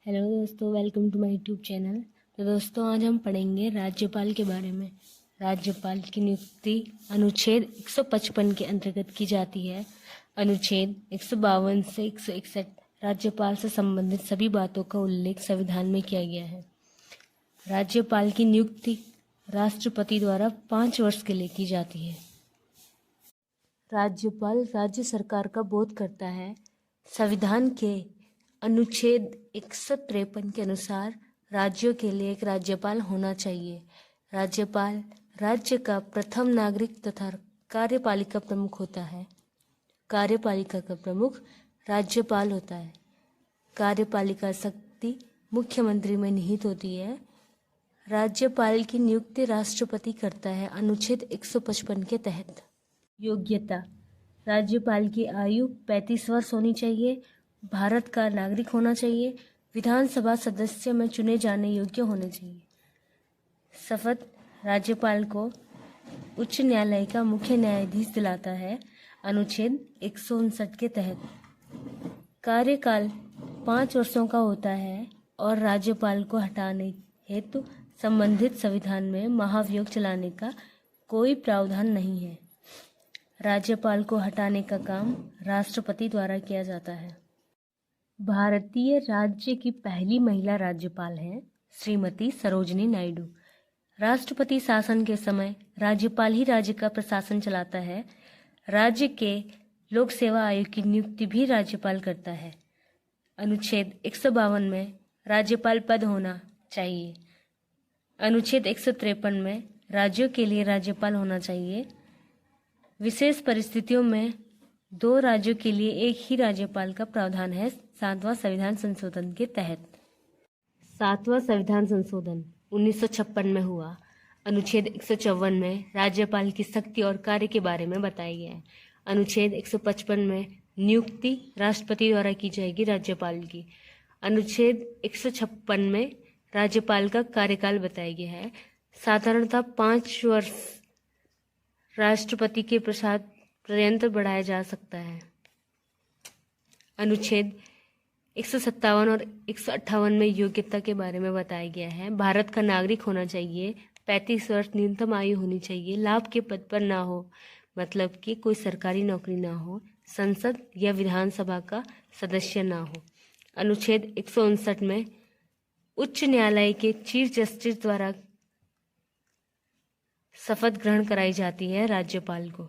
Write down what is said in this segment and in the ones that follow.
Hello दोस्तों, welcome to my YouTube channel. तो दोस्तों, आज हम पढ़ेंगे राज्यपाल के बारे में। राज्यपाल की नियुक्ति अनुच्छेद 155 के अंतर्गत की जाती है। अनुच्छेद 152 से 161 राज्यपाल से संबंधित सभी बातों का उल्लेख संविधान में किया गया है। राज्यपाल की नियुक्ति राष्ट्रपति द्वारा 5 वर्ष के लिए की जाती है। राज्यपाल राज्य सरकार का बोध करता है। संविधान के अनुच्छेद 153 के अनुसार राज्यों के लिए एक राज्यपाल होना चाहिए। राज्यपाल राज्य का प्रथम नागरिक तथा कार्यपालिका प्रमुख होता है। कार्यपालिका का प्रमुख राज्यपाल होता है। कार्यपालिका शक्ति मुख्यमंत्री में निहित होती है। राज्यपाल की नियुक्ति राष्ट्रपति करता है अनुच्छेद 155 के तहत। योग्यता: राज्यपाल की आयु 35 वर्ष होनी चाहिए। भारत का नागरिक होना चाहिए। विधानसभा सदस्य में चुने जाने योग्य होने चाहिए। शपथ राज्यपाल को उच्च न्यायालय का मुख्य न्यायाधीश दिलाता है अनुच्छेद 159 के तहत। कार्यकाल 5 वर्षों का होता है और राज्यपाल को हटाने हेतु संबंधित संविधान में महाभियोग चलाने का कोई प्रावधान नहीं है। राज्यपाल को हटाने का काम राष्ट्रपति द्वारा किया जाता है। भारतीय राज्य की पहली महिला राज्यपाल हैं श्रीमती सरोजिनी नायडू। राष्ट्रपति शासन के समय राज्यपाल ही राज्य का प्रशासन चलाता है। राज्य के लोक सेवा आयोग की नियुक्ति भी राज्यपाल करता है। अनुच्छेद 152 में राज्यपाल पद होना चाहिए। अनुच्छेद 153 में राज्यों के लिए राज्यपाल होना चाहिए। विशेष परिस्थितियों में 2 राज्यों के लिए एक ही राज्यपाल का प्रावधान है 7वां संविधान संशोधन के तहत। 7वां संविधान संशोधन 1956 में हुआ। अनुच्छेद 154 में राज्यपाल की शक्ति और कार्य के बारे में बताया गया है। अनुच्छेद 155 में नियुक्ति राष्ट्रपति द्वारा की जाएगी राज्यपाल की। अनुच्छेद 156 में राज्यपाल का कार्यकाल बताया गया है। साधारणतः 5 वर्ष राष्ट्रपति के प्रसाद पर्यंत बढ़ाया जा सकता है। अनुच्छेद 157 और 158 में योग्यता के बारे में बताया गया है। भारत का नागरिक होना चाहिए। 35 वर्ष न्यूनतम आयु होनी चाहिए। लाभ के पद पर ना हो, मतलब कि कोई सरकारी नौकरी ना हो। संसद या विधानसभा का सदस्य ना हो। अनुच्छेद 159 में उच्च न्यायालय के चीफ जस्टिस द्वारा शपथ ग्रहण कराई जाती है राज्यपाल को।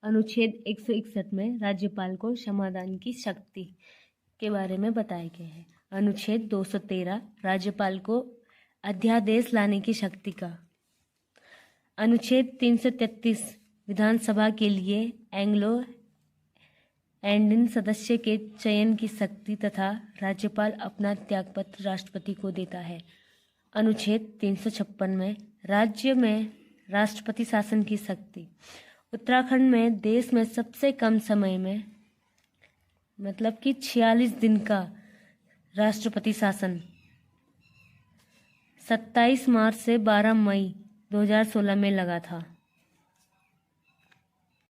अनुच्छेद 161 में राज्यपाल को क्षमादान की शक्ति के बारे में बताया गया है। अनुच्छेद 213 राज्यपाल को अध्यादेश लाने की शक्ति का। अनुच्छेद 333 विधानसभा के लिए एंग्लो इंडियन सदस्य के चयन की शक्ति तथा राज्यपाल अपना त्यागपत्र राष्ट्रपति को देता है। अनुच्छेद 356 में राज्य में राष्ट्रपति शासन की शक्ति। उत्तराखंड में देश में सबसे कम समय में, मतलब कि 46 दिन का राष्ट्रपति शासन 27 मार्च से 12 मई 2016 में लगा था।